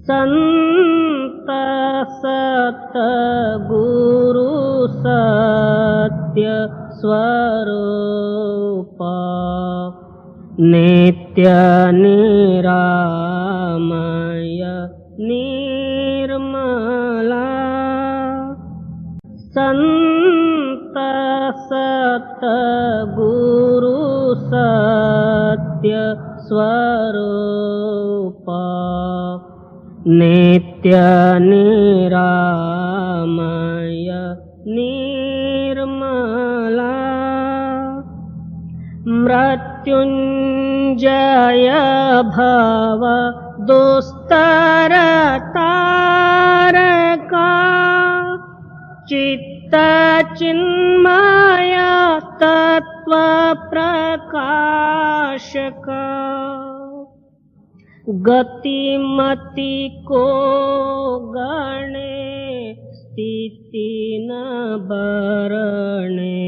संत सतगुरु सत्य स्वरूप नित्य निरामय निर्मला संत सतगुरु सत्य स्वरूप नित्य निरामय निर्मला मृत्युंजय भव दुस्तर तारका चित्त चिन्मय तत्व प्रकाशका गतिमति को गणे स्थिति न बरणे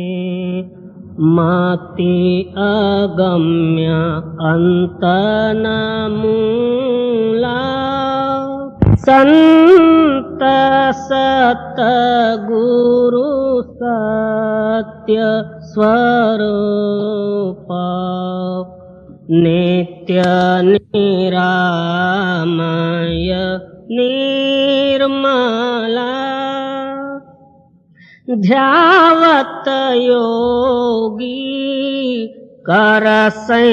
मति अगम्य अंत न मूला संत सतगुरु सत्य स्वरूप नित्य निरामय निर्मला ध्यावत योगी कर संयोगी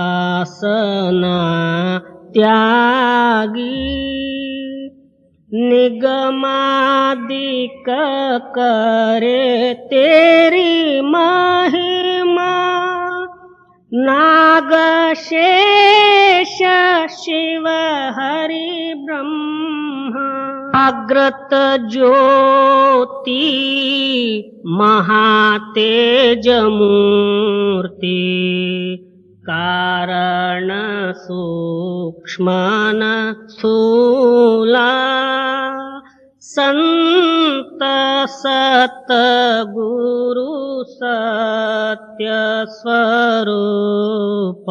जगवासना त्यागी निगमादिक करे तेरी महिमा नाग शेष शिव हरि ब्रह्मा अग्रत ज्योति महातेज मूर्ति कारण सूक्ष्मन स्थूला संत सतगुरु सत्य स्वरूप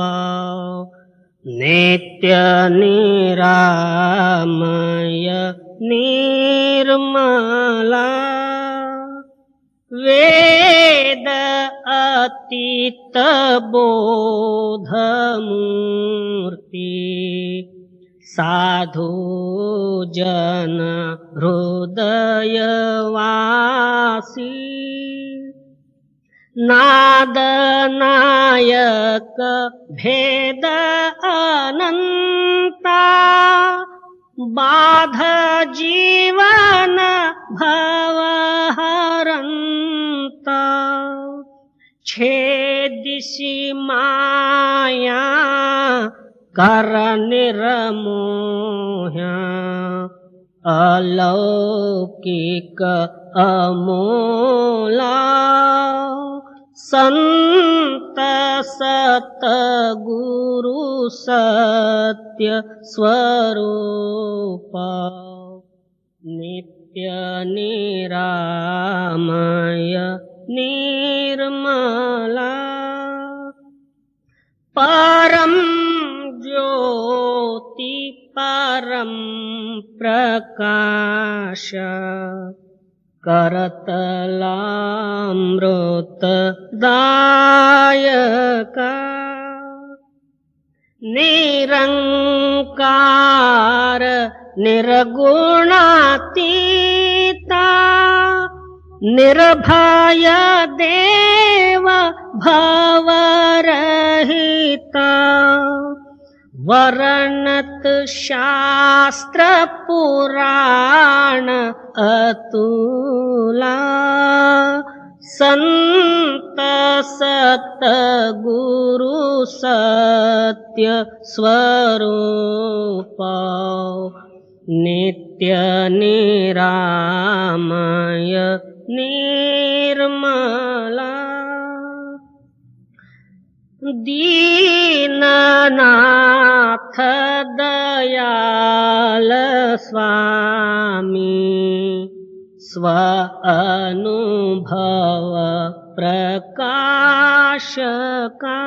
नित्य निरामय निर्मला वेद अतीत बोध मूर्ति साधु जन हृदय वासी नाद नायक भेद अनंता बाध जीवन भव हरंता छेदिसि माया कर निर्मोह्या अलौकिक अमोला संत सतगुरु सत्य स्वरूप नित्य निरामय निर्मला परम ज्योति परम प्रकाश करतलामृत दायका निरंकार निर्गुणातीता निर्भय देव भवरहिता वर्णत शास्त्र पुराण अतुला संत सतगुरु सत्य स्वरूप नित्य निरामय निर्मला दीननाथ दयाल स्वामी स्व अनुभव प्रकाश का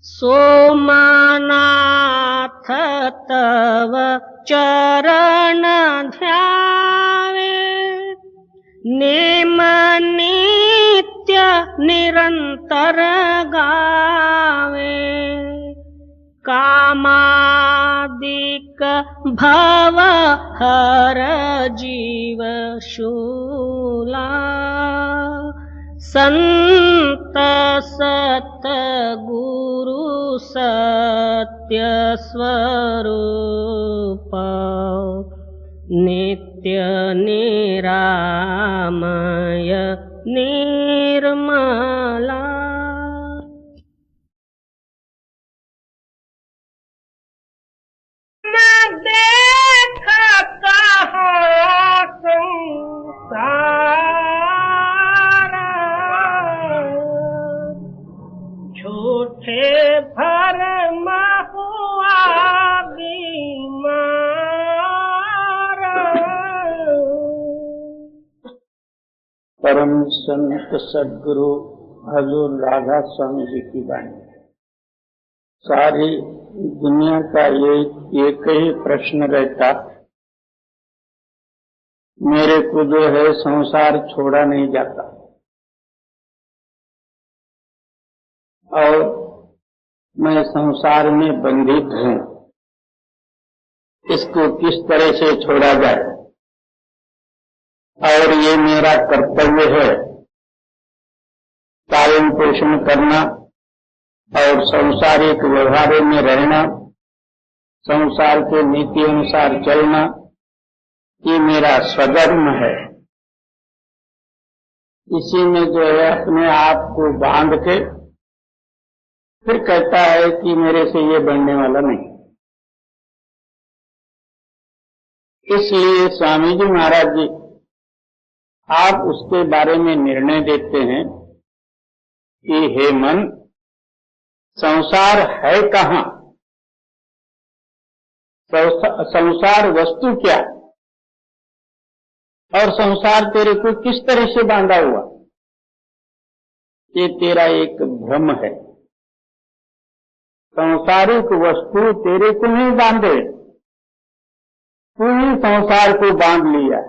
सोमनाथ तव चरण ध्यावे नेम नित्य निरंतर गावे कामादिक भव हर जीव शूला संत सत गुरु सत्य स्वरूप नित्य निरामय निर्मला। देख कहाँ संसार झूठे भरम हुआ बीमार। परम संत सदगुरु हजूर राधा स्वामी जी की वाणी। सारी दुनिया का एक ही प्रश्न रहता, मेरे को जो है संसार छोड़ा नहीं जाता और मैं संसार में बंधित हूँ, इसको किस तरह से छोड़ा जाए। और ये मेरा कर्तव्य है पालन पोषण करना और संसारिक व्यवहारों में रहना, संसार के नीति अनुसार चलना, ये मेरा स्वधर्म है। इसी में जो है अपने आप को बांध के फिर कहता है कि मेरे से ये बनने वाला नहीं। इसलिए स्वामी जी महाराज जी आप उसके बारे में निर्णय देते हैं कि हे मन, संसार है कहाँ, संसार वस्तु क्या और संसार तेरे को किस तरह से बांधा हुआ। ये तेरा एक भ्रम है। सांसारिक वस्तु तेरे को नहीं बांधे, तू ही संसार को बांध लिया।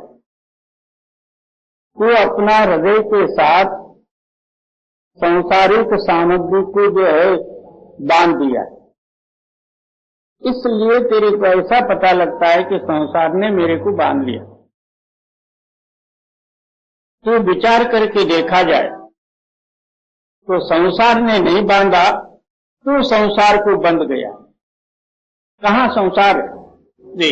तू अपना हृदय के साथ सांसारिक सामग्री को जो है बांध दिया। इसलिए तेरे को ऐसा पता लगता है कि संसार ने मेरे को बांध लिया। तो विचार करके देखा जाए तो संसार ने नहीं बांधा, तू संसार को बंध गया। कहाँ संसार है? जी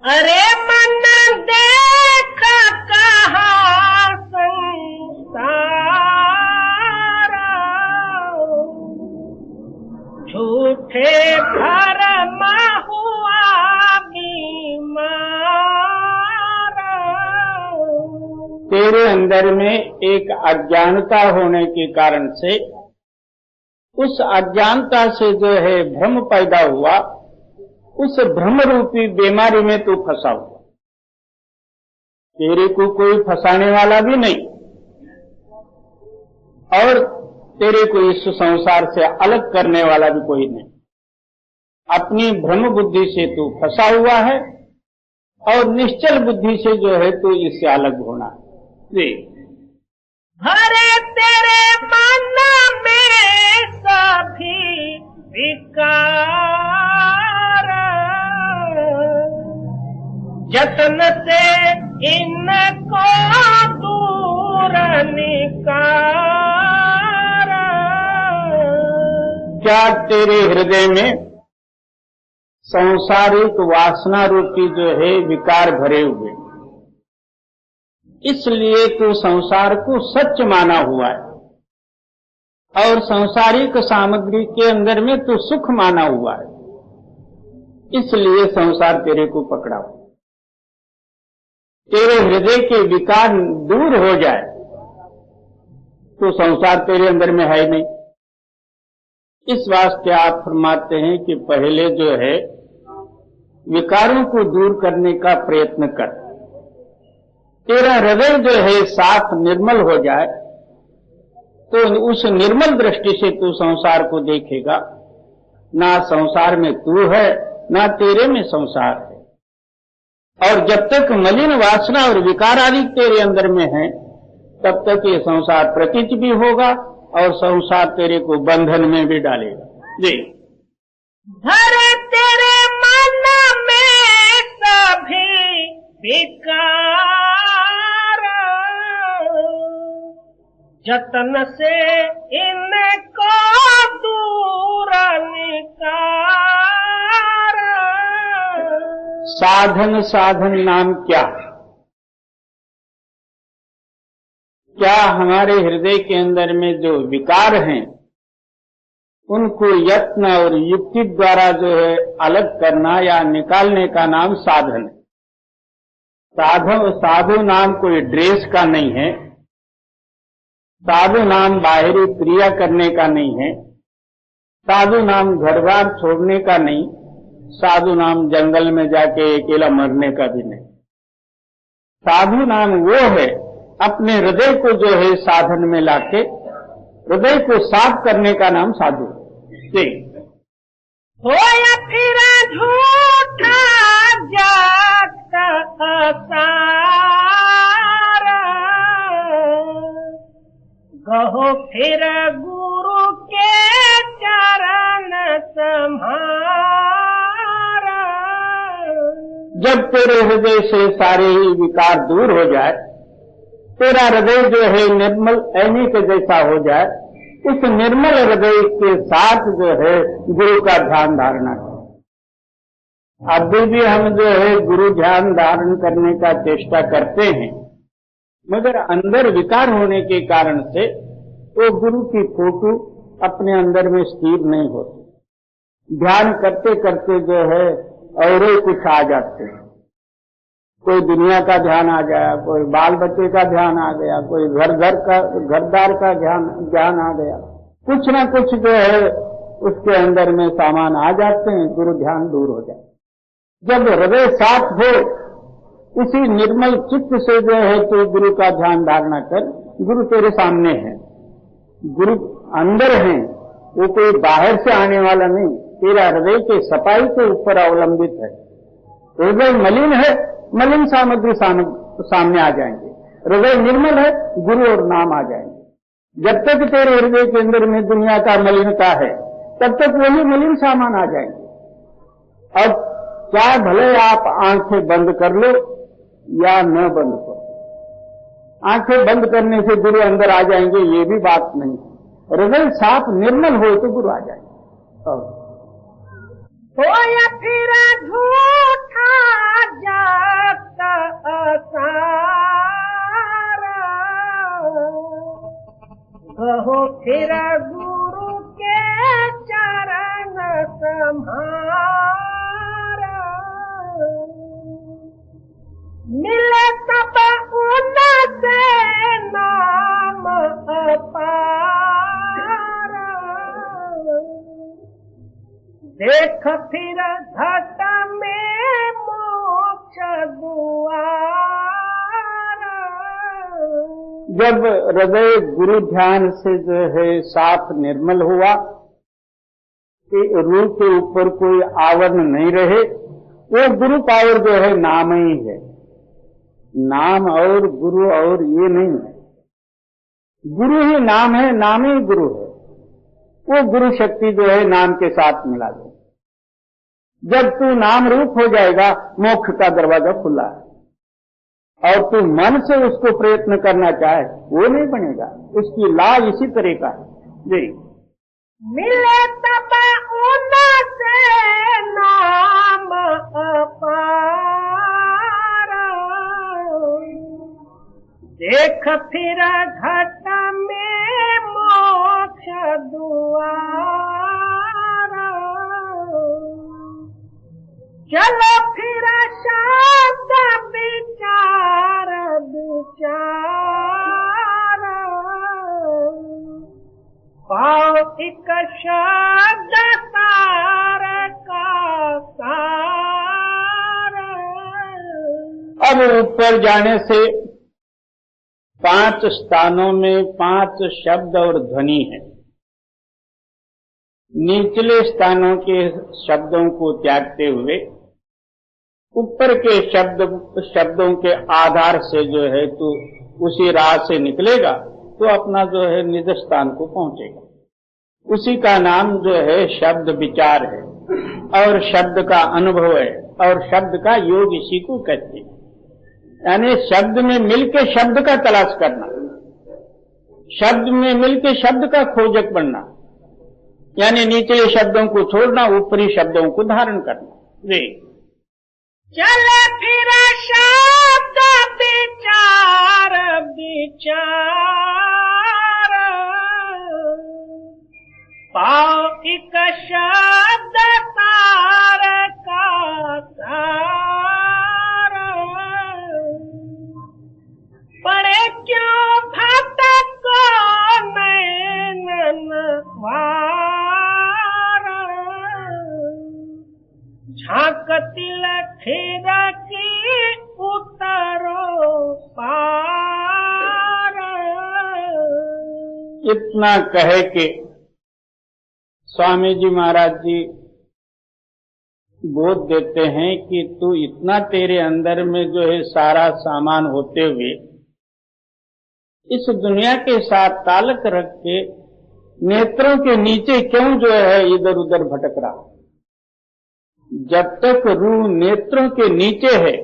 अरे मन देख कहाँ संसार झूठे भरम हुआ बीमार। तेरे अंदर में एक अज्ञानता होने के कारण से, उस अज्ञानता से जो है भ्रम पैदा हुआ, उस भ्रम रूपी बीमारी में तू फंसा हुआ। तेरे को कोई फंसाने वाला भी नहीं और तेरे को इस संसार से अलग करने वाला भी कोई नहीं। अपनी भ्रम बुद्धि से तू फंसा हुआ है और निश्चल बुद्धि से जो है तू इससे अलग होना है। जी हरे तेरे मन में सभी विकार जतन से इनको दूर निकार। क्या तेरे हृदय में सांसारिक वासना रूपी जो है विकार भरे हुए, इसलिए तू संसार को सच माना हुआ है और सांसारिक सामग्री के अंदर में तू सुख माना हुआ है, इसलिए संसार तेरे को पकड़ा हुआ। तेरे हृदय के विकार दूर हो जाए तो संसार तेरे अंदर में है नहीं। इस वास्ते आप फरमाते हैं कि पहले जो है विकारों को दूर करने का प्रयत्न कर। तेरा हृदय जो है साफ निर्मल हो जाए तो उस निर्मल दृष्टि से तू संसार को देखेगा। ना संसार में तू है, ना तेरे में संसार है। और जब तक मलिन वासना और विकार आदि तेरे अंदर में है, तब तक ये संसार प्रतीत भी होगा और संसार तेरे को बंधन में भी डालेगा। जी, भरे तेरे मन में सभी विकार, जतन से इनको दूर निकार। साधन, साधन नाम क्या? क्या हमारे हृदय के अंदर में जो विकार हैं, उनको यत्न और युक्ति द्वारा जो है अलग करना या निकालने का नाम साधन है। साधु नाम कोई ड्रेस का नहीं है, साधु नाम बाहरी क्रिया करने का नहीं है, साधु नाम घर बार छोड़ने का नहीं, साधु नाम जंगल में जाके अकेला मरने का भी नहीं। साधु नाम वो है अपने हृदय को जो है साधन में लाके हृदय को साफ करने का नाम साधु। होया फिर झूठा जागता सारा, गहो फिर गुरु के चरण सम्हारा। जब तेरे हृदय से सारे ही विकार दूर हो जाए, तेरा हृदय जो है निर्मल ऐनी के जैसा हो जाए, उस निर्मल हृदय के साथ जो है गुरु का ध्यान धारणा करें। अभी भी हम जो है गुरु ध्यान धारण करने का चेष्टा करते हैं, मगर अंदर विकार होने के कारण से वो गुरु की फोटो अपने अंदर में स्थिर नहीं होती। ध्यान करते करते जो है और कुछ आ जाते हैं। कोई दुनिया का ध्यान आ गया, कोई बाल बच्चे का ध्यान आ गया, कोई घरदार का ध्यान आ गया, कुछ ना कुछ जो है उसके अंदर में सामान आ जाते हैं, गुरु ध्यान दूर हो जाए। जब हृदय साफ हो, उसी निर्मल चित्त से जो है तो गुरु का ध्यान धारणा कर। गुरु तेरे सामने है, गुरु अंदर है, वो कोई बाहर से आने वाला नहीं, तेरा हृदय के सफाई के ऊपर अवलंबित है। हृदय मलिन है, मलिन सामग्री सामने आ जाएंगे। हृदय निर्मल है, गुरु और नाम आ जाएंगे। जब तक तेरे हृदय के अंदर में दुनिया का मलिनता है, तब तक वही मलिन सामान आ जाएंगे। अब चाहे भले आप आंखें बंद कर लो या न बंद करो, आंखें बंद करने से गुरु अंदर आ जाएंगे ये भी बात नहीं। हृदय साफ निर्मल हो तो गुरु आ जाएंगे। होया फिर झूठा जागता सारा, गहो फिर गुरु के चरण सम्हारा। मिले तब उनसे नाम अपारा, देख फिर घट में मोक्ष दुआरा। जब हृदय गुरु ध्यान से जो है साफ निर्मल हुआ, कि रूह के ऊपर कोई आवरण नहीं रहे, वो गुरु पावर जो है नाम ही है। नाम और गुरु और ये नहीं है, गुरु ही नाम है, नाम ही गुरु है। वो गुरु शक्ति जो है नाम के साथ मिला दे। जब तू नाम रूप हो जाएगा, मोक्ष का दरवाजा खुला है। और तू मन से उसको प्रयत्न करना चाहे, वो नहीं बनेगा। उसकी लाज इसी तरह का है। जी, मिले तब उनसे नाम अपारा, देख फिर घट में मोक्ष दुआरा। चलो फिर शब्द विचार विचारा, पाओ एक शब्द सार का सारा। अब ऊपर जाने से 5 स्थानों में 5 शब्द और ध्वनि है। निचले स्थानों के शब्दों को त्यागते हुए ऊपर के शब्दों के आधार से जो है तू उसी राह से निकलेगा तो अपना जो है निज स्थान को पहुंचेगा। उसी का नाम जो है शब्द विचार है और शब्द का अनुभव है और शब्द का योग इसी को कहते हैं। यानी शब्द में मिलके शब्द का तलाश करना, शब्द में मिलके शब्द का खोजक बनना, यानी निचले शब्दों को छोड़ना, ऊपरी शब्दों को धारण करना। जी चले फिर शब्द विचार विचार, पाओ एक शब्द तार का तार, पड़े क्यों भटको नैनन वार, झांकती लखीर की उतरो पार। इतना कहे कि स्वामी जी महाराज जी बोध देते हैं कि तू इतना तेरे अंदर में जो है सारा सामान होते हुए इस दुनिया के साथ ताल्लुक रख के नेत्रों के नीचे क्यों जो है इधर उधर भटक रहा। जब तक रूह नेत्रों के नीचे है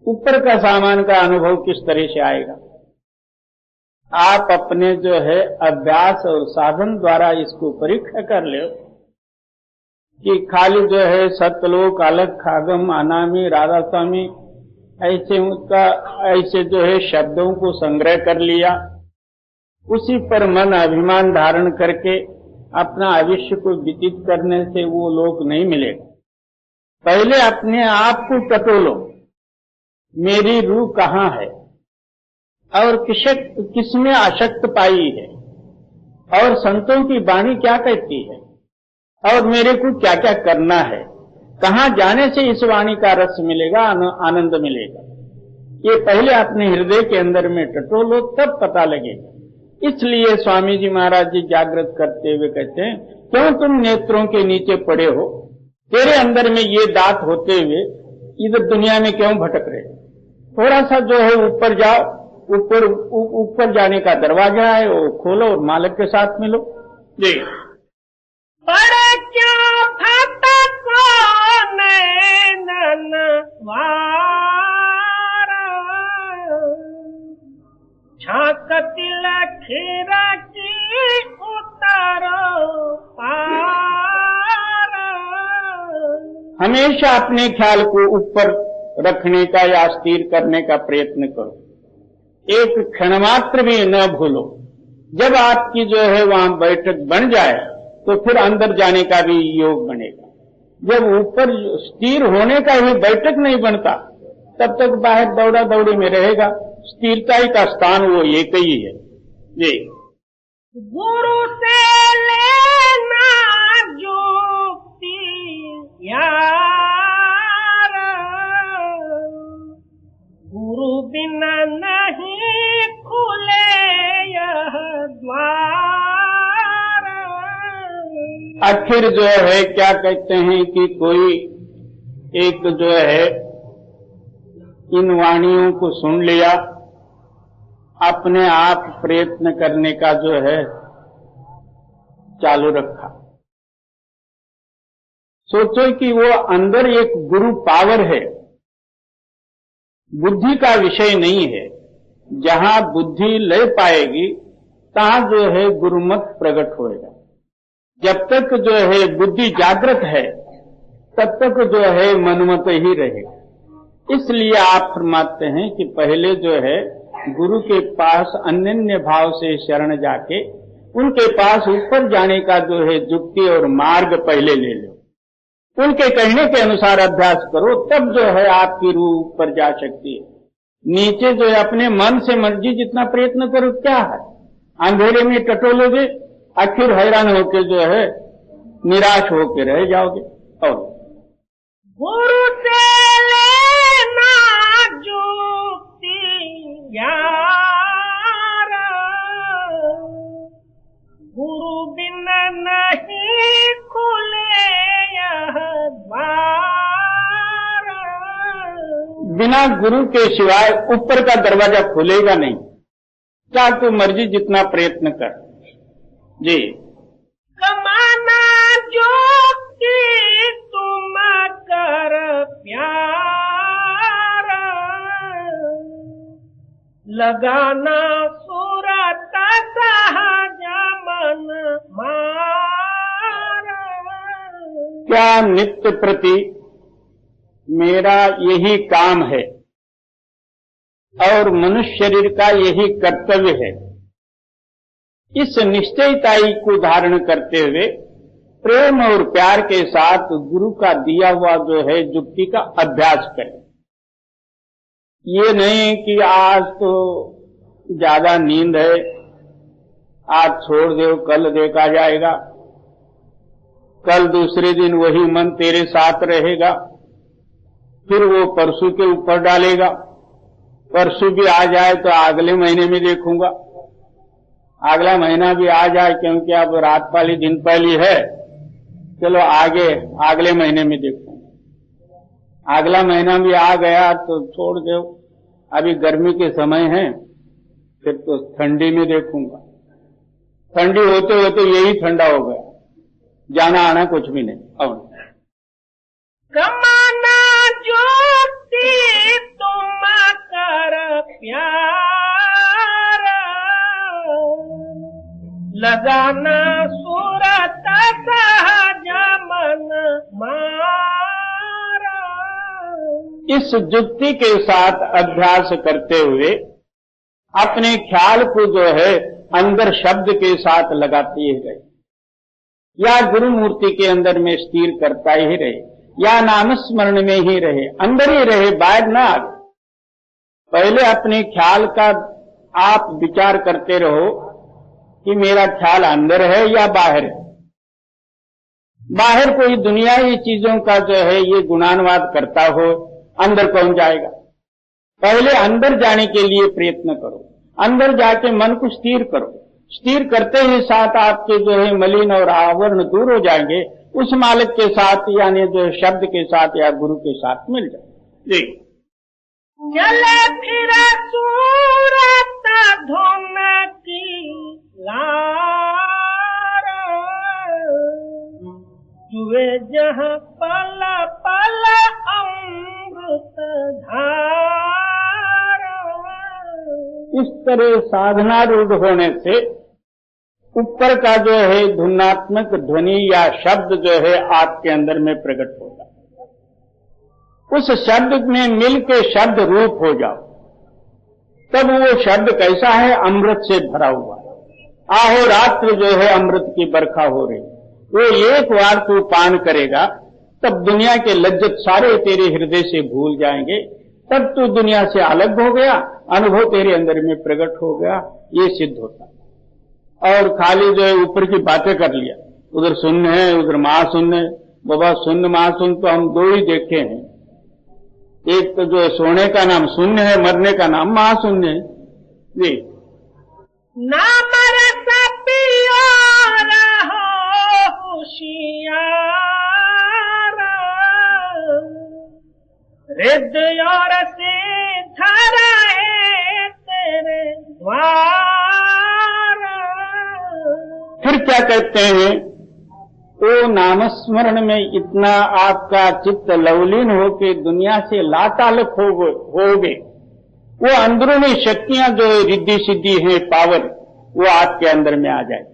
ऊपर का सामान का अनुभव किस तरह से आएगा। आप अपने जो है अभ्यास और साधन द्वारा इसको परीक्षा कर ले कि खाली जो है सतलोक अलग खागम अनामी राधा स्वामी ऐसे जो है शब्दों को संग्रह कर लिया, उसी पर मन अभिमान धारण करके अपना भविष्य को व्यतीत करने से वो लोक नहीं मिलेगा। पहले अपने आप को टटोलो, मेरी रूह कहाँ है और किसमें आसक्त पाई है और संतों की वाणी क्या कहती है और मेरे को क्या क्या करना है, कहाँ जाने से इस वाणी का रस मिलेगा, आनंद मिलेगा। ये पहले अपने हृदय के अंदर में टटोलो, तब पता लगेगा। इसलिए स्वामी जी महाराज जी जागृत करते हुए कहते हैं, क्यों तुम नेत्रों के नीचे पड़े हो, तेरे अंदर में ये दांत होते हुए इधर दुनिया में क्यों भटक रहे। थोड़ा सा जो है ऊपर जाओ, ऊपर जाने का दरवाजा है वो खोलो और मालिक के साथ मिलो। जी पड़े क्यों भटको नैनन वार, झांकती लकीर की उतरो पार। हमेशा अपने ख्याल को ऊपर रखने का या स्थिर करने का प्रयत्न करो, एक क्षण मात्र भी न भूलो। जब आपकी जो है वहां बैठक बन जाए तो फिर अंदर जाने का भी योग बनेगा। जब ऊपर स्थिर होने का ही बैठक नहीं बनता तब तक बाहर दौड़ा दौड़ी में रहेगा। स्थिरता ही का स्थान वो एक ही है। जी गुरु से लेना जुक्ति यार, गुरु बिना नहीं खुले यह द्वार। आखिर जो है क्या कहते हैं कि कोई एक जो है इन वाणियों को सुन लिया, अपने आप प्रयत्न करने का जो है चालू रखा। सोचो कि वो अंदर एक गुरु पावर है, बुद्धि का विषय नहीं है। जहां बुद्धि ले पाएगी तहां जो है गुरुमत प्रकट होएगा। जब तक जो है बुद्धि जागृत है तब तक जो है मनमत ही रहेगा। इसलिए आप फरमाते हैं कि पहले जो है गुरु के पास अनन्य भाव से शरण जाके उनके पास ऊपर जाने का जो है युक्ति और मार्ग पहले ले लो। उनके कहने के अनुसार अभ्यास करो, तब जो है आपकी रूह ऊपर जा सकती है। नीचे जो है अपने मन से मर्जी जितना प्रयत्न करो क्या है, अंधेरे में टटोलोगे, आखिर हैरान होकर जो है निराश होकर रह जाओगे। और गुरु से लेना जुक्ति यार, नहीं खुले यह द्वार। बिना गुरु के सिवाय ऊपर का दरवाजा खुलेगा नहीं, चाहे तू मर्जी जितना प्रयत्न कर। जी, कमाना जो कि तुम कर प्यार, लगाना सूरत सहज मन मार। क्या नित्य प्रति मेरा यही काम है और मनुष्य शरीर का यही कर्तव्य है। इस निश्चयताई को धारण करते हुए प्रेम और प्यार के साथ गुरु का दिया हुआ जो है युक्ति का अभ्यास करें। ये नहीं कि आज तो ज्यादा नींद है, आज छोड़ दो, कल देखा जाएगा। कल दूसरे दिन वही मन तेरे साथ रहेगा, फिर वो परसों के ऊपर डालेगा। परसों भी आ जाए तो अगले महीने में देखूंगा, अगला महीना भी आ जाए क्योंकि अब रात वाली दिन पहली है, चलो आगे अगले महीने में देखूंगा। अगला महीना भी आ गया तो छोड़ दो, अभी गर्मी के समय है, फिर तो ठंडी में देखूंगा। ठंडी होते होते यही ठंडा हो गया, जाना आना कुछ भी नहीं। और कमाना ज्योति तुम कर प्यार, लगाना सूरत सहज मन मार। इस युक्ति के साथ अभ्यास करते हुए अपने ख्याल को जो है अंदर शब्द के साथ लगाते ही रहे, या गुरु मूर्ति के अंदर में स्थिर करता ही रहे, या नामस्मरण में ही रहे, अंदर ही रहे, बाहर ना आवे। पहले अपने ख्याल का आप विचार करते रहो कि मेरा ख्याल अंदर है या बाहर है। बाहर कोई दुनियावी चीजों का जो है ये गुणानुवाद करता हो, अंदर कौन जाएगा? पहले अंदर जाने के लिए प्रयत्न करो, अंदर जाके मन को स्थिर करो। स्थिर करते ही साथ आपके जो है मलिन और आवरण दूर हो जाएंगे, उस मालिक के साथ यानी जो शब्द के साथ या गुरु के साथ मिल जाए। जी, चले फिर सूरत धुन की लार, जुए जहाँ पल पल अमृत धार। इस तरह साधना रूढ़ होने से ऊपर का जो है धुनात्मक ध्वनि या शब्द जो है आपके अंदर में प्रकट होगा। उस शब्द में मिल के शब्द रूप हो जाओ, तब वो शब्द कैसा है? अमृत से भरा हुआ है। आहो रात्र जो है अमृत की बरखा हो रही, वो एक बार तू पान करेगा तब दुनिया के लज्जत सारे तेरे हृदय से भूल जाएंगे, तब तू दुनिया से अलग हो गया, अनुभव तेरे अंदर में प्रकट हो गया, ये सिद्ध होता। और खाली जो है ऊपर की बातें कर लिया, उधर शून्य है उधर महाशून्य है। बाबा शून्य महाशून्य तो हम दो ही देखे हैं, एक तो जो है सोने का नाम शून्य है, मरने का नाम महाशून्य है। जी, नाम रस पियो रहो होशियार, हृदय से धरा है तेरे द्वार। फिर क्या कहते हैं? वो नामस्मरण में इतना आपका चित्त लवलीन होके दुनिया से लाताल्लुक होगे, वो अंदरूनी शक्तियां जो रिद्धि सिद्धि है, पावर, वो आपके अंदर में आ जाए।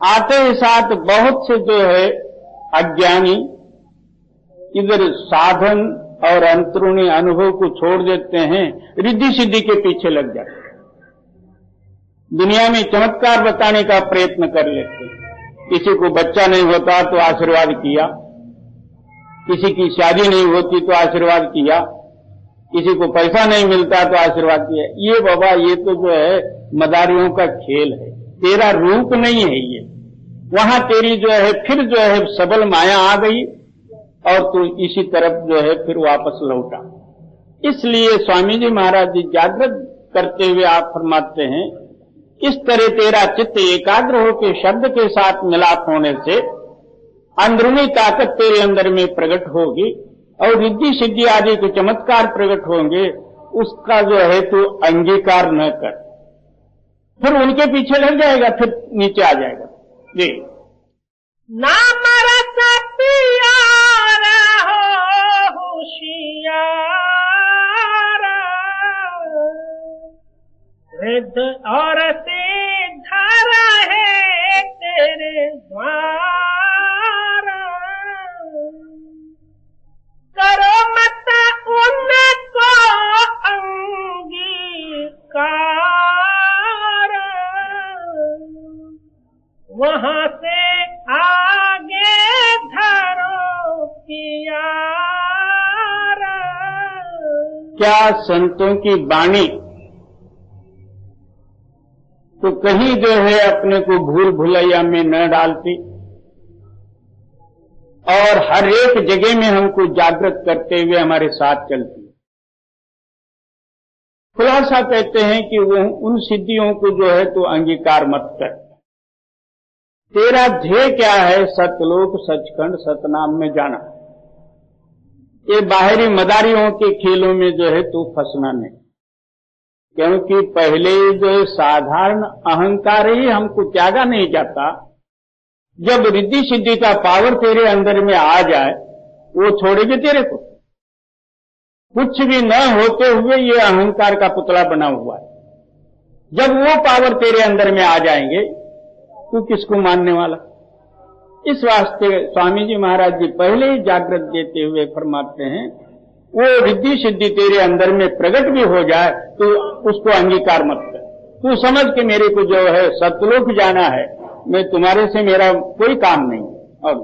आते ही साथ बहुत से जो है अज्ञानी इधर साधन और अंतरूनी अनुभव को छोड़ देते हैं, रिद्धि सिद्धि के पीछे लग जाते हैं, दुनिया में चमत्कार बताने का प्रयत्न कर लेते हैं। किसी को बच्चा नहीं होता तो आशीर्वाद किया, किसी की शादी नहीं होती तो आशीर्वाद किया, किसी को पैसा नहीं मिलता तो आशीर्वाद किया। ये बाबा ये तो जो है मदारियों का खेल है, तेरा रूप नहीं है ये। वहां तेरी जो है फिर जो है सबल माया आ गई और तू इसी तरफ जो है फिर वापस लौटा। इसलिए स्वामी जी महाराज जी जागृत करते हुए आप फरमाते हैं इस तरह तेरा चित्त एकाग्र होकर शब्द के साथ मिलाप होने से अंदरूनी ताकत तेरे अंदर में प्रकट होगी और रिद्धि सिद्धि आदि के चमत्कार प्रकट होंगे। उसका जो है तू अंगीकार न कर, फिर उनके पीछे लग जाएगा, फिर नीचे आ जाएगा। जी नाम रस पियारा हो होशियारा, रिद्ध और सिद्ध रहे तेरे द्वारा, करो मत उनको अंगीकार, वहां से आगे धरो प्यारा। क्या संतों की वाणी तो कहीं जो है अपने को भूल भुलैया में न डालती और हर एक जगह में हमको जागृत करते हुए हमारे साथ चलती है। खुलासा कहते हैं कि वो उन सिद्धियों को जो है तो अंगीकार मत कर। तेरा ध्येय क्या है? सतलोक सचखंड सतनाम में जाना। ये बाहरी मदारियों के खेलों में जो है तू फंसना नहीं, क्योंकि पहले जो है साधारण अहंकार ही हमको त्यागा नहीं जाता। जब रिद्धि सिद्धि का पावर तेरे अंदर में आ जाए वो छोड़ेगी तेरे को। कुछ भी न होते हुए ये अहंकार का पुतला बना हुआ है। जब वो पावर तेरे अंदर में आ जाएंगे तू किसको मानने वाला? इस वास्ते स्वामी जी महाराज जी पहले ही जागृत देते हुए फरमाते हैं वो रिद्धि सिद्धि तेरे अंदर में प्रकट भी हो जाए तो उसको अंगीकार मत कर। तू समझ के मेरे को जो है सतलोक जाना है, मैं तुम्हारे से मेरा कोई काम नहीं। और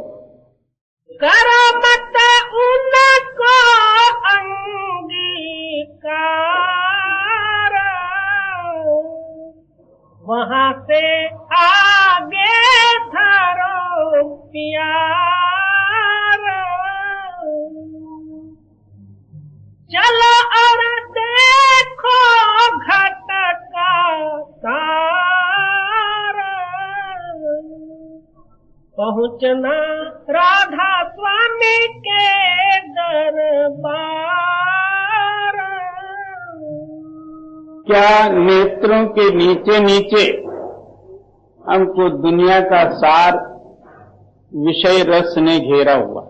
करो मत उनको अंगीकार, वहां से आगे धरो प्यार, चलो और देखो घट का तारा, पहुंचना राधा स्वामी के दरबार। क्या नेत्रों के नीचे नीचे हमको दुनिया का सार विषय रस ने घेरा हुआ?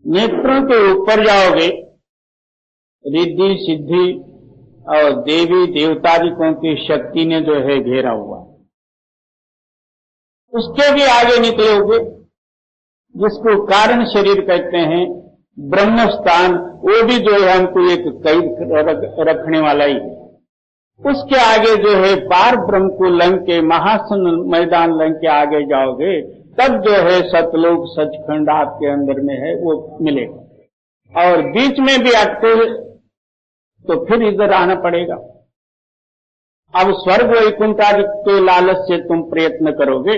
नेत्रों के ऊपर जाओगे रिद्धि सिद्धि और देवी देवतादिकों की शक्ति ने जो है घेरा हुआ। उसके भी आगे निकलोगे जिसको कारण शरीर कहते हैं, ब्रह्म स्थान, वो भी जो है हमको एक कैद रखने वाला ही है। उसके आगे जो है पार ब्रह्म को लंघ के महासन मैदान लंघ के आगे जाओगे तब जो है सतलोक सचखंड आपके अंदर में है वो मिलेगा। और बीच में भी अटके तो फिर इधर आना पड़ेगा। अब स्वर्ग वैकुंठ आदि के लालच से तुम प्रयत्न करोगे,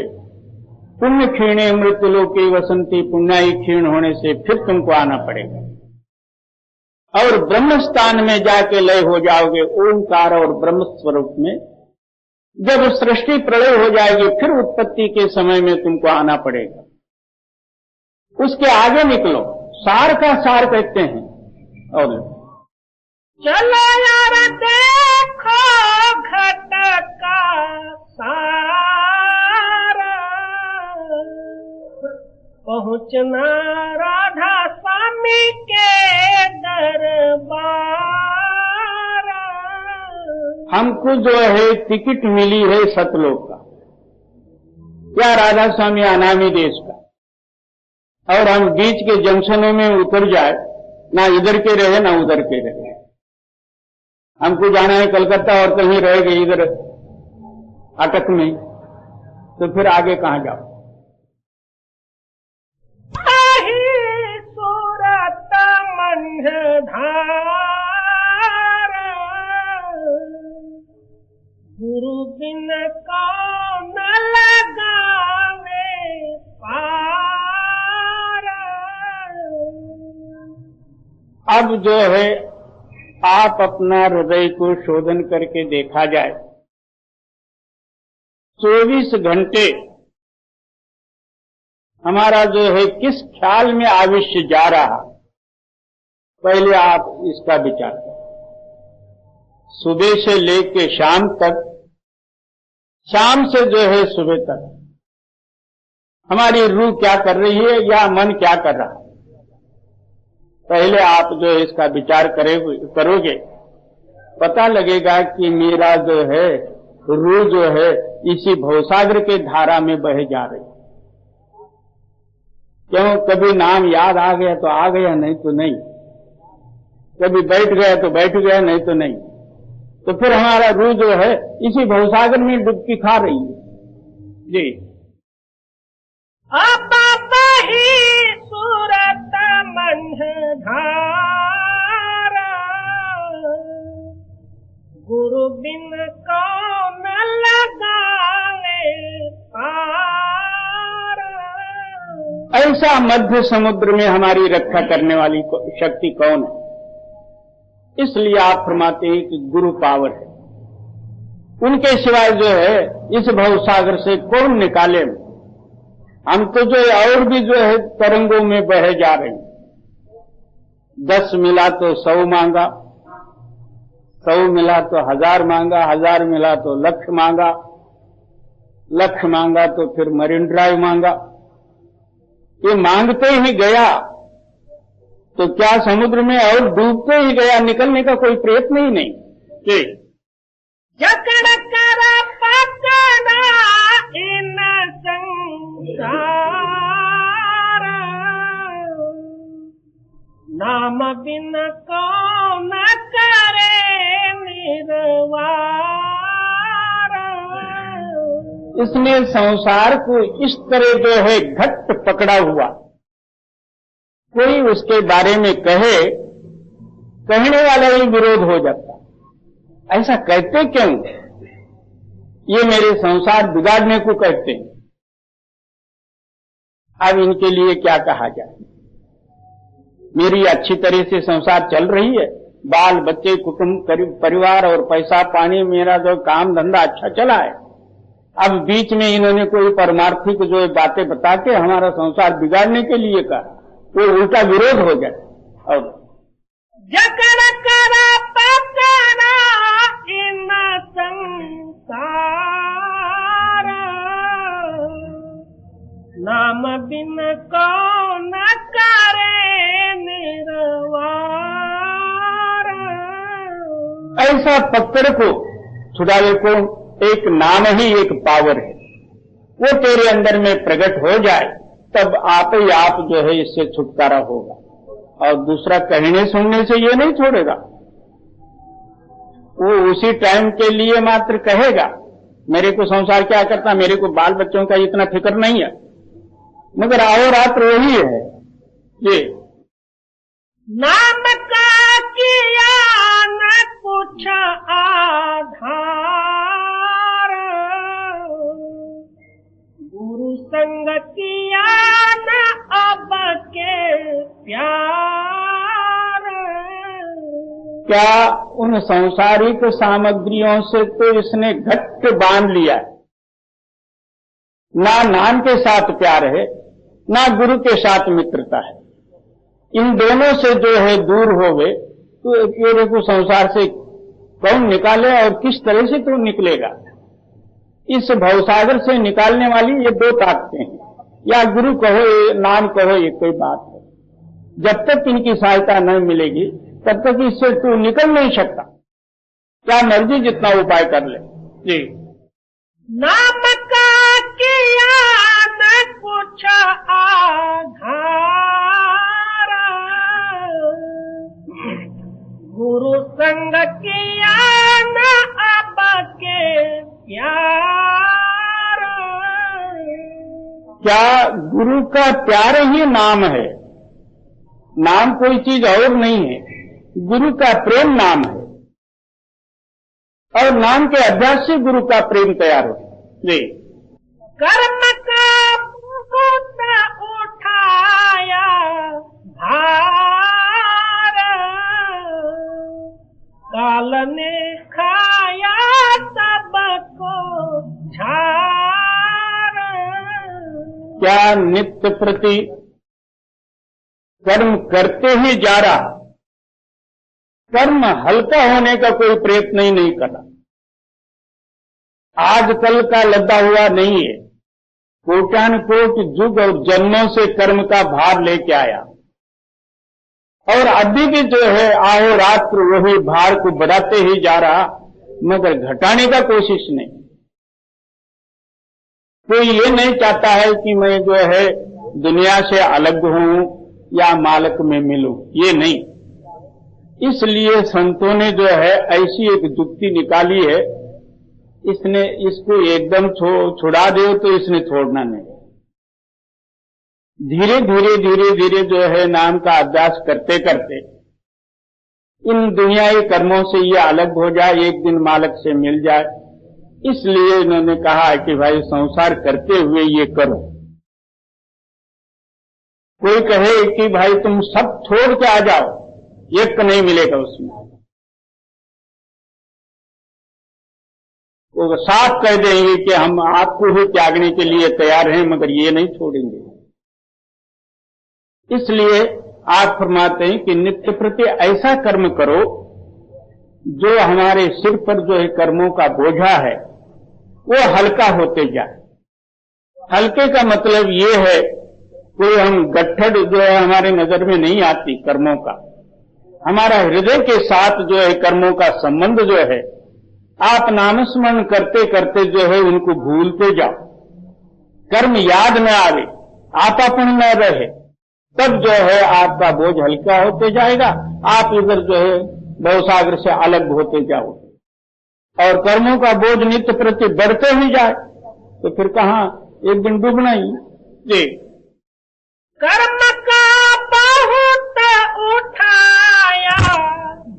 पुण्य क्षीणे मृत्युलोके वसंती, पुण्याई क्षीण होने से फिर तुमको आना पड़ेगा और ब्रह्म स्थान में जाके लय हो जाओगे ओंकार और ब्रह्म स्वरूप में। जब सृष्टि प्रलय हो जाएगी फिर उत्पत्ति के समय में तुमको आना पड़ेगा। उसके आगे निकलो, सार का सार कहते हैं। और चलो यार देखो घट का सारा, पहुंचना राधा स्वामी के दरबार। हमको जो है टिकट मिली है सतलोक का या राधा स्वामी अनामी देश का, और हम बीच के जंक्शनों में उतर जाए, ना इधर के रहे ना उधर के रहे। हमको जाना है कलकत्ता और कहीं रह गए इधर अटक में, तो फिर आगे कहां जाओ? सूरत मंझधार, गुरु बिन कौन लगावे पार। अब जो है आप अपना हृदय को शोधन करके देखा जाए, 24 घंटे हमारा जो है किस ख्याल में आविष्य जा रहा, पहले आप इसका विचार करें। सुबह से लेके शाम तक, शाम से जो है सुबह तक हमारी रूह क्या कर रही है या मन क्या कर रहा है, पहले आप जो है इसका विचार करोगे, पता लगेगा कि मेरा जो है रूह जो है इसी भवसागर के धारा में बह जा रही। क्यों? कभी नाम याद आ गया तो आ गया, नहीं तो नहीं, कभी बैठ गया तो बैठ गया, नहीं तो नहीं। तो फिर हमारा रूह जो है इसी भवसागर में डुबकी खा रही है जी। अब ही सूरत मन धारा, गुरु बिन कौन लगावे पारा। ऐसा मध्य समुद्र में हमारी रक्षा करने वाली शक्ति कौन है? इसलिए आप फरमाते हैं कि गुरु पावर है, उनके सिवाय जो है इस भवसागर से कौन निकाले। हम तो जो है और भी जो है तरंगों में बहे जा रहे हैं। 10 मिला तो 100 मांगा, 100 मिला तो 1000 मांगा, 1000 मिला तो लक्ष मांगा, लक्ष मांगा तो फिर मरीन ड्राइव मांगा। ये मांगते ही गया तो क्या समुद्र में और डूबते ही गया, निकलने का कोई प्रयत्न ही नहीं। जकड़ कर पकड़ा इन संसार, नाम बिन कौन करे निर्वार। इसने संसार को इस तरह जो है घट्ट पकड़ा हुआ, कोई उसके बारे में कहे, कहने वाला ही विरोध हो जाता। ऐसा कहते क्यों? ये मेरे संसार बिगाड़ने को कहते हैं। अब इनके लिए क्या कहा जाए? मेरी अच्छी तरह से संसार चल रही है, बाल बच्चे कुटुंब परिवार और पैसा पानी, मेरा जो काम धंधा अच्छा चला है। अब बीच में इन्होंने कोई परमार्थिक जो बातें बता के हमारा संसार बिगाड़ने के लिए कहा, वो उल्टा विरोध हो जाए। और जकड़ कर पकड़ा इन संसार, नाम बिन कौन करे निर्वार। ऐसा पकड़ को छुड़ावे को एक नाम ही एक पावर है, वो तेरे अंदर में प्रकट हो जाए तब आप ही आप जो है इससे छुटकारा होगा। और दूसरा कहने सुनने से ये नहीं छोड़ेगा, वो उसी टाइम के लिए मात्र कहेगा। मेरे को संसार क्या करता, मेरे को बाल बच्चों का इतना फिक्र नहीं है, मगर आओ रात वही है। ये नाम का किया न कुछ आधार, गुरु संग किया न अब के प्यार। क्या उन सांसारिक सामग्रियों से तो इसने घट्ट बांध लिया है। ना नाम के साथ प्यार है, ना गुरु के साथ मित्रता है। इन दोनों से जो है दूर हो गए तो ये को संसार से कौन निकाले और किस तरह से तो निकलेगा। इस भवसागर से निकालने वाली ये 2 ताकतें हैं, या गुरु कहो नाम कहो, ये कोई बात है। जब तक इनकी सहायता न मिलेगी तब तक इससे तू निकल नहीं सकता, क्या मर्जी जितना उपाय कर ले जी। नाम का किया न कुछ आधार, गुरु संग किया न अब के प्यार। क्या गुरु का प्यार ही नाम है? नाम कोई चीज और नहीं है, गुरु का प्रेम नाम है। और नाम के अभ्यास से गुरु का प्रेम तैयार होता है। कर्म का भूत उठाया भार, क्या नित्य प्रति कर्म करते ही जा रहा, कर्म हल्का होने का कोई प्रयत्न ही नहीं कर रहा। आजकल का लद्दा हुआ नहीं है, कोटानुकोट युग और जन्मों से कर्म का भार लेके आया और अभी भी जो है आओ रात्र वही भार को बढ़ाते ही जा रहा, मगर घटाने का कोशिश नहीं। कोई ये नहीं चाहता है कि मैं जो है दुनिया से अलग हूं या मालक में मिलूं, ये नहीं। इसलिए संतों ने जो है ऐसी एक युक्ति निकाली है, इसको एकदम छुड़ा दो तो इसने छोड़ना नहीं। धीरे धीरे जो है नाम का अभ्यास करते करते इन दुनियाई कर्मों से ये अलग हो जाए, एक दिन मालक से मिल जाए। इसलिए इन्होंने कहा है कि भाई संसार करते हुए ये करो। कोई कहे कि भाई तुम सब छोड़ के आ जाओ, एक नहीं मिलेगा उसमें। वो साफ कह देंगे कि हम आपको ही त्यागने के लिए तैयार हैं, मगर ये नहीं छोड़ेंगे। इसलिए आप फरमाते हैं कि नित्य प्रति ऐसा कर्म करो जो हमारे सिर पर जो है कर्मों का बोझा है वो हल्का होते जाए। हल्के का मतलब ये है कोई हम गट्ठड़ जो है हमारे नजर में नहीं आती कर्मों का। हमारा हृदय के साथ जो है कर्मों का संबंध जो है, आप नामस्मरण करते करते जो है उनको भूलते जाओ, कर्म याद न आवे, आपन न रहे, तब जो है आपका बोझ हल्का होते जाएगा। आप इधर जो है भवसागर से अलग होते जाओ और कर्मों का बोझ नित्य प्रति बढ़ते ही जाए तो फिर कहां एक दिन डूबना ही। जी कर्म का बहुत उठाया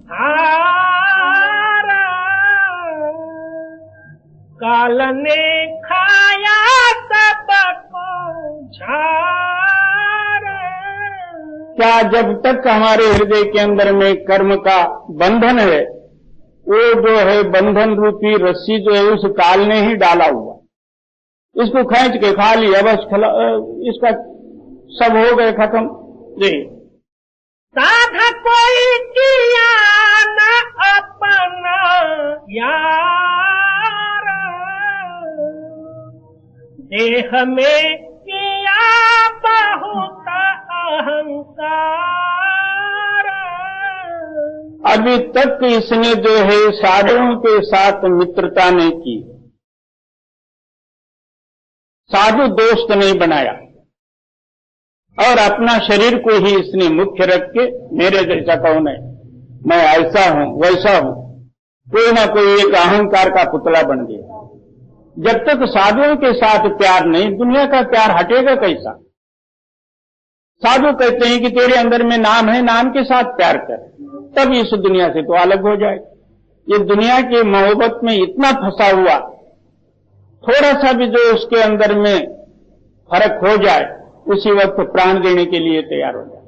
भार, काल ने खाया सबको झार। क्या जब तक हमारे हृदय के अंदर में कर्म का बंधन है, वो जो है बंधन रूपी रस्सी जो है उस काल ने ही डाला हुआ, इसको खींच के खा लिया, बस इसका सब हो गए खत्म। जी साधा कोई किया न अपना यार, देह में किया बहुत अहंकार। अभी तक इसने जो है साधुओं के साथ मित्रता नहीं की, साधु दोस्त नहीं बनाया और अपना शरीर को ही इसने मुख्य रख के मेरे जैसा कौन है, मैं ऐसा हूं वैसा हूं, कोई ना कोई एक अहंकार का पुतला बन गया। जब तक साधुओं के साथ प्यार नहीं, दुनिया का प्यार हटेगा कैसा। साधु कहते हैं कि तेरे अंदर में नाम है, नाम के साथ प्यार कर, तब इस दुनिया से तो अलग हो जाए। ये दुनिया की मोहब्बत में इतना फंसा हुआ, थोड़ा सा भी जो उसके अंदर में फर्क हो जाए उसी वक्त प्राण देने के लिए तैयार हो जाए।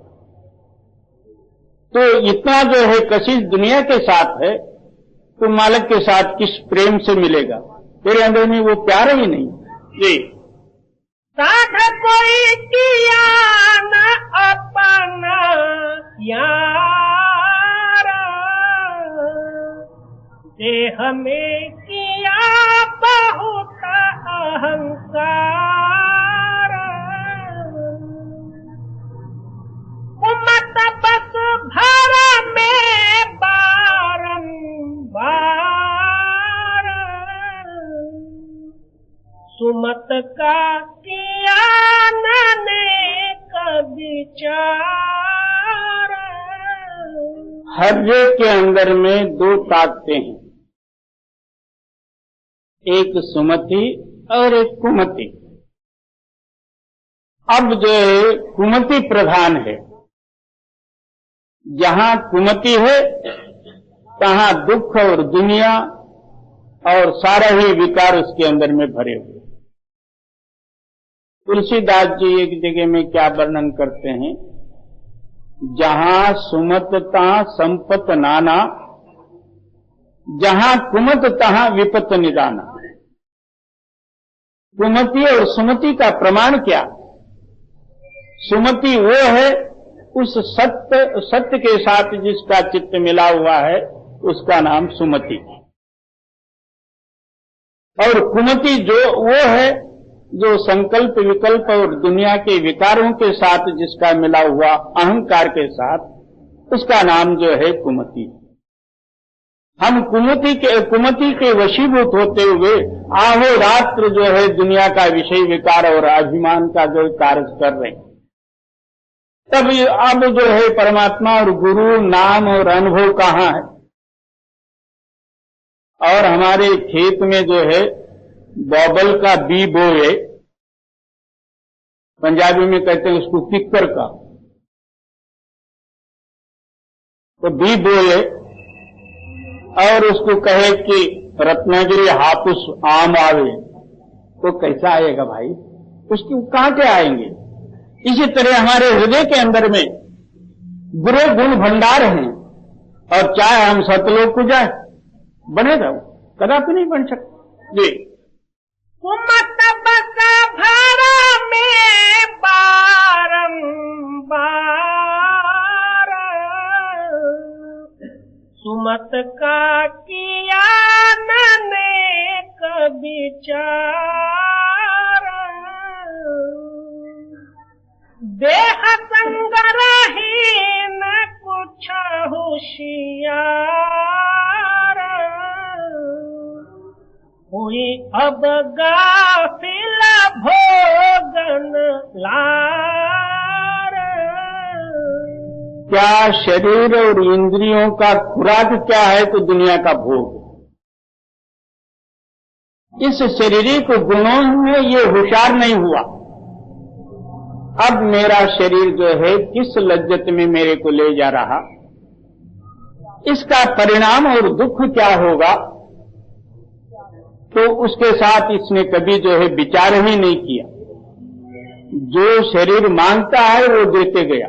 तो इतना जो है कशिश दुनिया के साथ है, तो मालिक के साथ किस प्रेम से मिलेगा। तेरे अंदर में वो प्यार ही नहीं। जी साध कोई किया न अपना यार, देह में किया बहुत अहंकार। उमत बस भर में बारंबार, सुमत का किया ने विचार। हर एक के अंदर में दो ताकतें हैं, एक सुमति और एक कुमति। अब जो है कुमति प्रधान है, जहां कुमति है तहां दुख और दुनिया और सारा ही विकार उसके अंदर में भरे हुए। तुलसीदास जी एक जगह में क्या वर्णन करते हैं, जहां सुमतता संपत नाना, जहां कुमत तहां विपत निदाना। कुमति और सुमति का प्रमाण क्या, सुमति वो है उस सत्य के साथ जिसका चित्त मिला हुआ है, उसका नाम सुमति। और कुमति वो है जो संकल्प विकल्प और दुनिया के विकारों के साथ जिसका मिला हुआ अहंकार के साथ, उसका नाम जो है कुमति। हम कुमति के वशीभूत होते हुए आहो रात्र जो है दुनिया का विषय विकार और अभिमान का जो कार्य कर रहे हैं। तब अब जो है परमात्मा और गुरु नाम और अनुभव कहाँ है? और हमारे खेत में जो है बॉबल का बी बोए, पंजाबी में कहते हैं उसको किक्कर का, तो बी बोए और उसको कहे कि रत्नागिरी हापुस आम आवे, तो कैसा आएगा भाई? उसकी कहां के आएंगे? इसी तरह हमारे हृदय के अंदर में बुरे गुण भंडार हैं, और चाहे हम सतलोक को जाए, बनेगा वो? कदापि नहीं बन सकता जी। कुमत बस भरा में बारंबार, सुमत का किया ननेक विचार, देह संग रही न कुछ होशियार, हुई अब गाफिल भोगन लार। क्या शरीर और इंद्रियों का खुराक क्या है? तो दुनिया का भोग। इस शारीरिक गुणों में ये होशियार नहीं हुआ। अब मेरा शरीर जो है किस लज्जत में मेरे को ले जा रहा, इसका परिणाम और दुख क्या होगा, तो उसके साथ इसने कभी जो है विचार ही नहीं किया। जो शरीर मांगता है वो देते गया,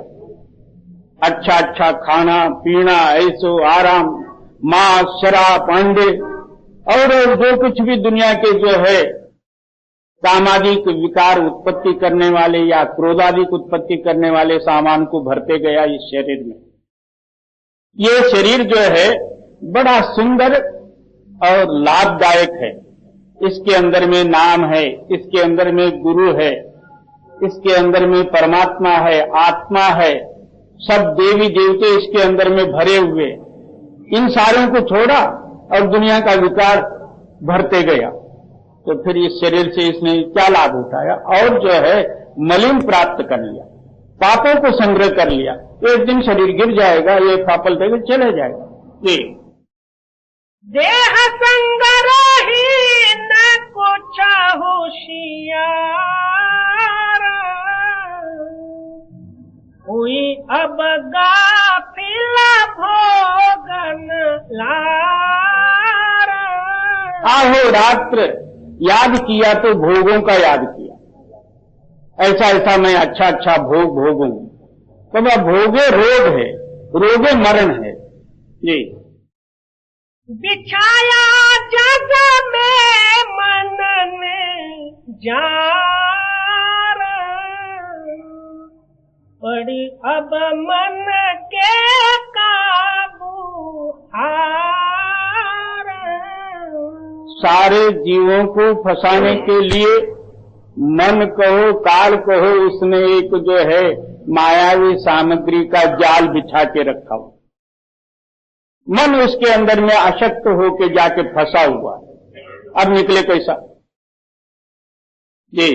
अच्छा अच्छा खाना पीना, ऐसो आराम, मांस शराब अंडे और जो कुछ भी दुनिया के जो है कामादिक विकार उत्पत्ति करने वाले या क्रोधादिक उत्पत्ति करने वाले सामान को भरते गया इस शरीर में। ये शरीर जो है बड़ा सुंदर और लाभदायक है। इसके अंदर में नाम है, इसके अंदर में गुरु है, इसके अंदर में परमात्मा है, आत्मा है, सब देवी देवते इसके अंदर में भरे हुए। इन सारों को छोड़ा और दुनिया का विकार भरते गया, तो फिर इस शरीर से इसने क्या लाभ उठाया? और जो है मलिन प्राप्त कर लिया, पापों को संग्रह कर लिया। एक दिन शरीर गिर जाएगा, ये फापल देकर चले जाएगा जी। देह संग रही न कुछ होशियार, हुई अब गाफिल भोगन लार। आहो रात्र याद किया तो भोगों का याद किया, ऐसा ऐसा मैं अच्छा अच्छा भोग भोगूं। तो वह भोगे रोग है, रोगे मरण है जी। बिछाया जग में मन ने जार, पड़ी अब मन के काबू हार। सारे जीवों को फंसाने के लिए मन कहो काल कहो, उसने एक जो है मायावी सामग्री का जाल बिछा के रखा हो। मन उसके अंदर में अशक्त होके जाके फंसा हुआ है। अब निकले कैसा जी।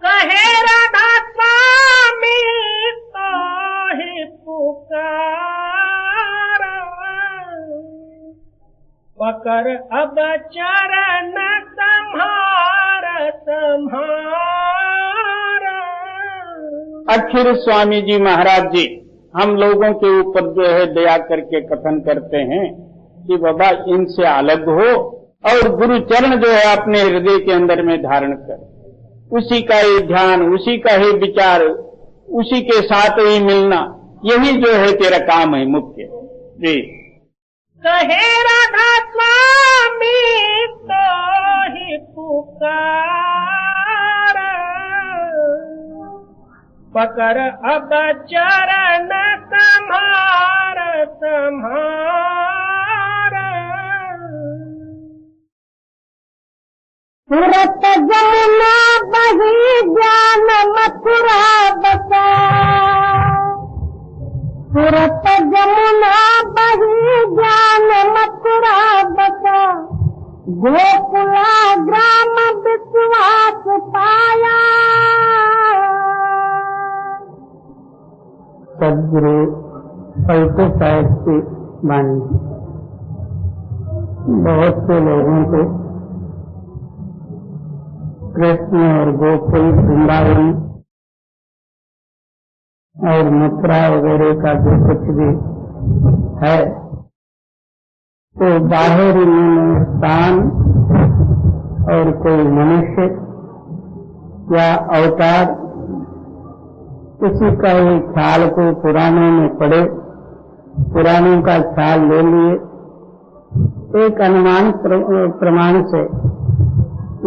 कहे राधा स्वामी तो ही पुकारा, पकड़ अब चरण संहार संहार। आखिर स्वामी जी महाराज जी हम लोगों के ऊपर जो है दया करके कथन करते हैं कि बाबा इनसे अलग हो और गुरु चरण जो है अपने हृदय के अंदर में धारण कर, उसी का ही ध्यान, उसी का ही विचार, उसी के साथ ही मिलना, यही जो है तेरा काम है मुख्य जी। कहे राधा स्वामी तो ही पुकारा, पकड़ अब चरण संहार संहार। सूरत जमुना बही ज्ञान मथुरा बसा, सूरत जमुना बही ज्ञान मथुरा बसा, गोकुला ग्राम विश्वास पाया। सदगुरु पलटे साहिब की वाणी बहुत से लोगों को कृष्ण और गोकुल वृंदावन और मथुरा वगैरह का जो कुछ भी है तो बाहरी स्थान और कोई मनुष्य या अवतार किसी का ही ख्याल को पुराणों में पढ़े, पुराणों का ख्याल ले लिए, एक अनुमान प्रमाण से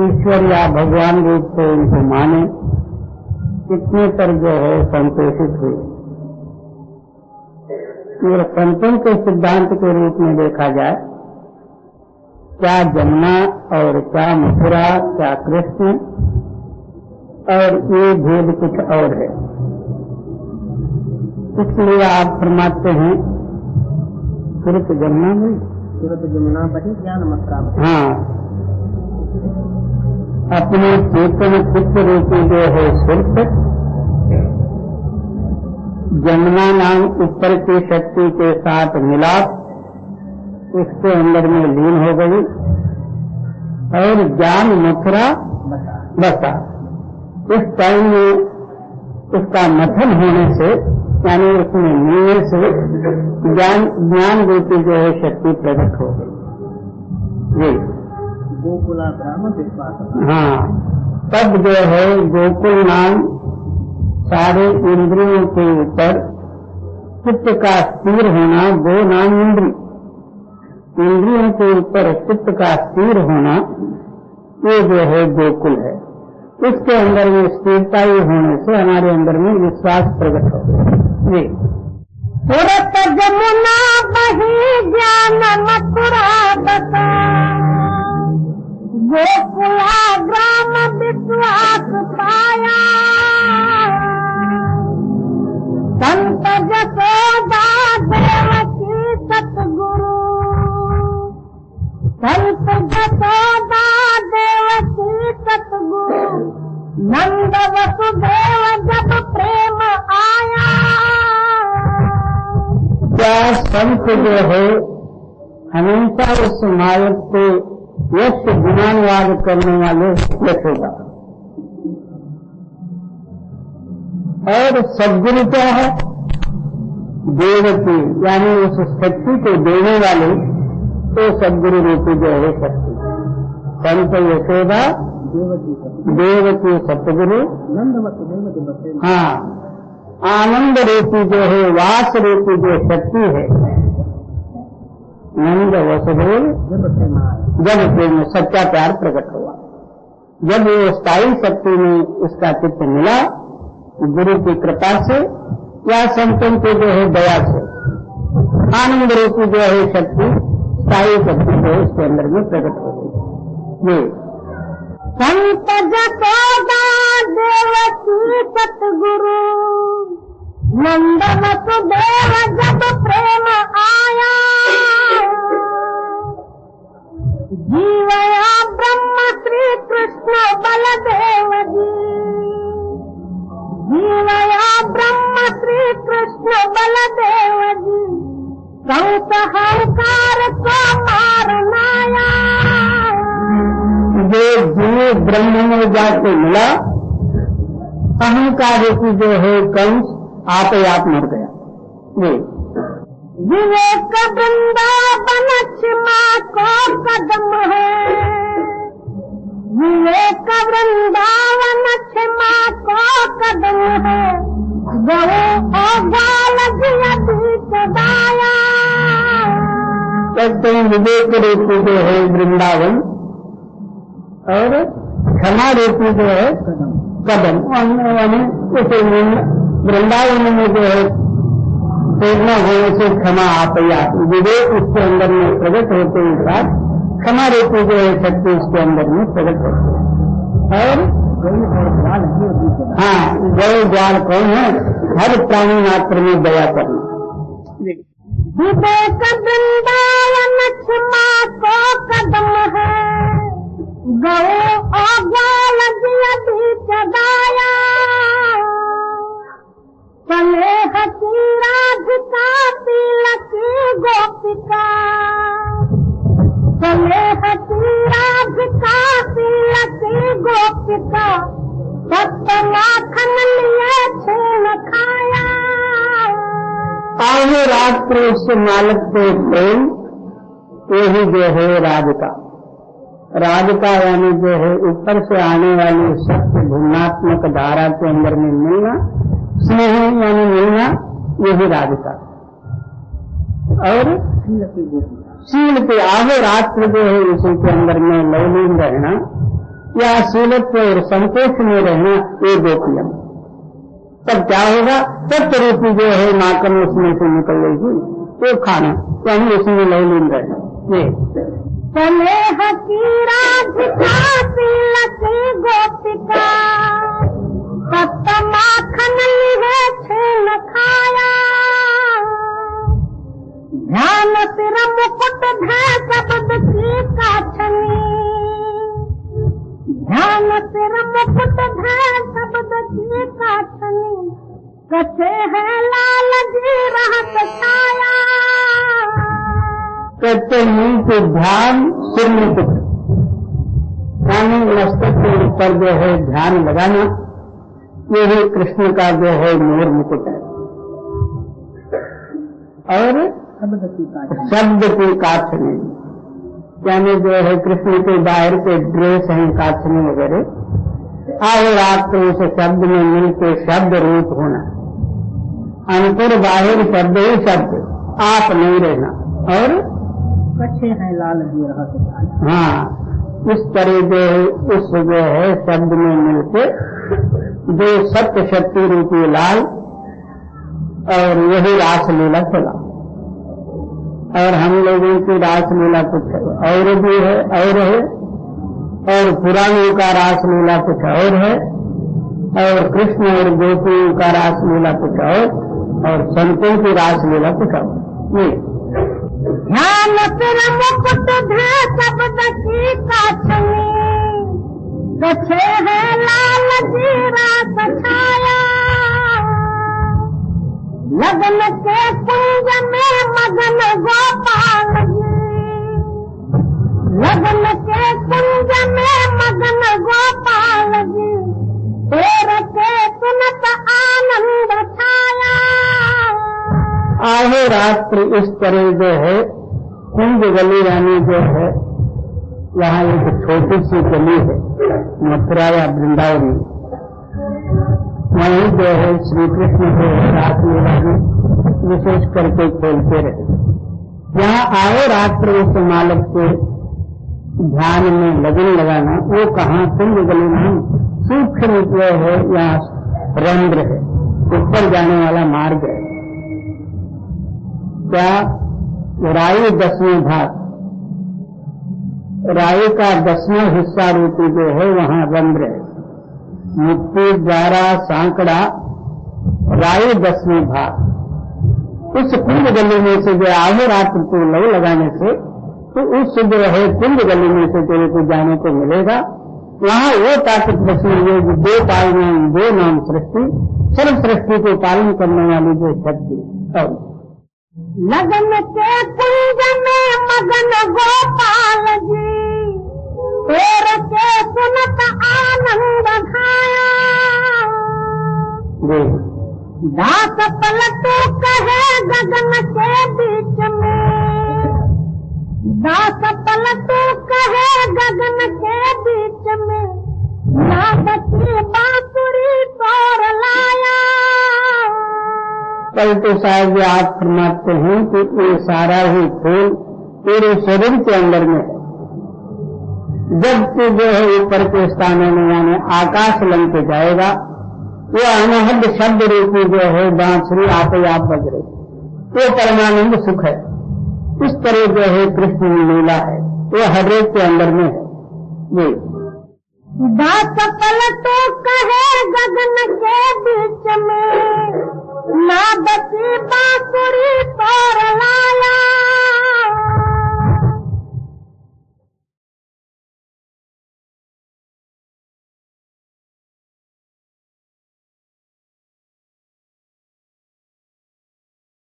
ईश्वर या भगवान रूप से उनको माने, इतने पर जो है संतोषित हुए। और संतों के सिद्धांत के रूप में देखा जाए, क्या जमुना और क्या मथुरा, क्या कृष्ण, और ये भेद कुछ और है। इसलिए आप फरमाते हैं सूरत जमुना में, सूरत जमुना बड़ी ज्ञान मथुरा। हाँ, अपने चेतन चित्त रूपी जो है सूरत, जमुना नाम ऊपर की शक्ति के साथ मिला, उसके अंदर में लीन हो गई और ज्ञान मथुरा बसा। इस टाइम में उसका मथन होने से यानी उसमें मिलने से ज्ञान रूपी जो है शक्ति प्रकट हो गई। जी गोकुला ग्राम विश्वास। हाँ, तब जो है गोकुल नाम सारे इंद्रियों के ऊपर चित्त का स्थिर होना, गो नाम इंद्रियों के ऊपर चित्त का स्थिर होना, ये जो है गोकुल है। इसके अंदर में स्थिरता ही होने से हमारे अंदर में विश्वास प्रकट हो गया। सूरत जमुना बही ज्ञान मथुरा बसा, गोकुला ग्राम विश्वास पाया। संत जसोदा देवकी सतगुरु, संत जसोदा देवकी सतगुरु, नंद वसुदेव जब प्रेम आया। क्या संत जो है हमेशा उस नायक को यश गुणानुवाद करने वाले यशोदा, और सदगुरु क्या है? देवकी, यानी उस शक्ति को देने वाले तो सदगुरु रूपी जो है शक्ति। संत यशोदा देवकी सतगुरु, हाँ, आनंद रूपी जो है वास रूपी जो शक्ति है, नंद वसुदेव जब प्रेम सच्चा प्यार प्रकट हुआ, जब वो स्थायी शक्ति में उसका चित्त मिला, गुरु की कृपा से या संतों के जो है दया से, आनंद रूपी जो है शक्ति, स्थायी शक्ति जो है उसके अंदर में प्रकट हो गई। संत जसोदा देवकी सतगुरु, नंद वसुदेव जब प्रेम आया। जीवया ब्रह्म श्री कृष्ण बलदेव जी, जीवया ब्रह्म श्री कृष्ण बलदेव जी, संत हंकार को मारनाया। जो जीव ब्रह्म में जाके मिला, अहंकार की जो है कंस आप ही आप मर गया। विवेक वृंदावन क्षमा को कदम है, विवेक वृंदावन क्षमा को कदम है। गौ गाल दाया, कहते हैं विवेक रूपी जो है वृंदावन और क्षमा रूपी जो है कदम, यानी उसे वृंदावन में जो है प्रेरणा होने से क्षमा आप ही आप विवेक उसके अंदर में प्रकट होते ही साथ क्षमा रूपी जो है शक्ति उसके अंदर में प्रकट होती है। और हाँ, गौ ज्वाल कौन है? हर प्राणी मात्र में दया करना। विवेक वृंदावन क्षमा को कदम है, गौ और ग्वाल बीच दाया, चले हसी राधिका तिलक गोपिका, चले हसी राधिका तिलक गोपिका, सत्य माखन लिए छेन खाया। आगे रात्र उस मालिक के प्रेम, यही जो है राधिका। राधिका यानी जो है ऊपर से आने वाली सत्य भिन्नात्मक धारा के अंदर में मिलना, स्नेह यानी मिलना, यही राधिका। और शील के आगे रात्र जो है उसी के अंदर में लवलीन रहना या शीलत्व और संतोष में रहना, ये गोपियम। तब क्या होगा? सत्य रूपी जो है माकन उसमें से निकलेगी, वो खाना यानी उसमें लवलीन रहना। ये चले हसी राधिका तिलक गोपिका, सत्य माखन लिए छेन खाया, ध्यान सिर मुकुट धै शब्द की काछनी, ध्यान सिर मुकुट धै शब्द की काछनी, कछे है लाल जी रहत छाया। कहते हैं कि ध्यान सिर मुकुट यानी मस्तक के ऊपर जो है ध्यान लगाना, यही कृष्ण का जो है मोर मुकुट है। और शब्द की काछनी यानी जो है कृष्ण के बाहर के ड्रेस हैं काछनी वगैरह, आए रात को उस शब्द में मिलकर शब्द रूप होना, अंतर बाहिर शब्द ही शब्द, आप नहीं रहना। और कच्छे हैं लाल जी रहत। हाँ, इस तरह जो है उस जो है शब्द में मिलकर जो सत्य शक्ति रूपी लाल, और यही रासलीला चला। और हम लोगों की रासलीला कुछ और भी है, और पुराणों का रासलीला कुछ और है, और कृष्ण और गोपियों का रासलीला कुछ और संतों की रासलीला कुछ और। ध्यान सिर मुकुट धै शब्द की काछनी, कछे है लाल जी रास छाया, लगन के कुंज में मगन गोपाल जी, लगन के कुंज में मगन गोपाल जी, तेरे के सुनत आनंद छाया। आगे रात्र इस तरह जो है कुंज गली यानी जो है यहाँ एक छोटी सी गली है मथुरा या वृंदावन में, वहीं जो है श्री कृष्ण जो है रात में विशेष करके खेलते रहे। यहाँ आए रात्र उस मालिक के ध्यान में लगन लगाना, वो कहाँ कुंज गली नहीं, सूक्ष्म जो है यहाँ रंध्र है, ऊपर जाने वाला मार्ग है। क्या राई 10वें भाग, राई का 10वां हिस्सा रूपी जो है वहाँ रंध्र है, मुक्ति द्वारा सांकड़ा राई 10वें भाग। उस कुंज गली में से जो आगे रात्र को लव लगाने से, तो उस जो है कुंज गली में से तेरे को जाने को मिलेगा। वहाँ वो ताकत बसी हुई है, दो पालन दो नाम सृष्टि, सर्व सृष्टि को पालन करने वाली जो शक्ति। लगन के कुंज में मगन गोपाल जी, तेरे के सुनत आनंद घाया, दास पलटू कहे गगन के बीच में, दास पलटू कहे गगन के बीच में, नाद की बांसुरी तोड़ लाया। कल तो साहब जी आप फरमाते हैं कि ये सारा ही फूल तेरे शरीर के अंदर में है। जब तू जो है ऊपर के स्थानों में यानी आकाश लंघ के जाएगा, वो अनहद शब्द रूपी जो है बांसुरी आप ही आप बज रही, वो परमानंद सुख है। इस तरह जो है कृष्ण लीला है, वो हर एक के अंदर में है। ये दास पल तो कहे गगन के बीच में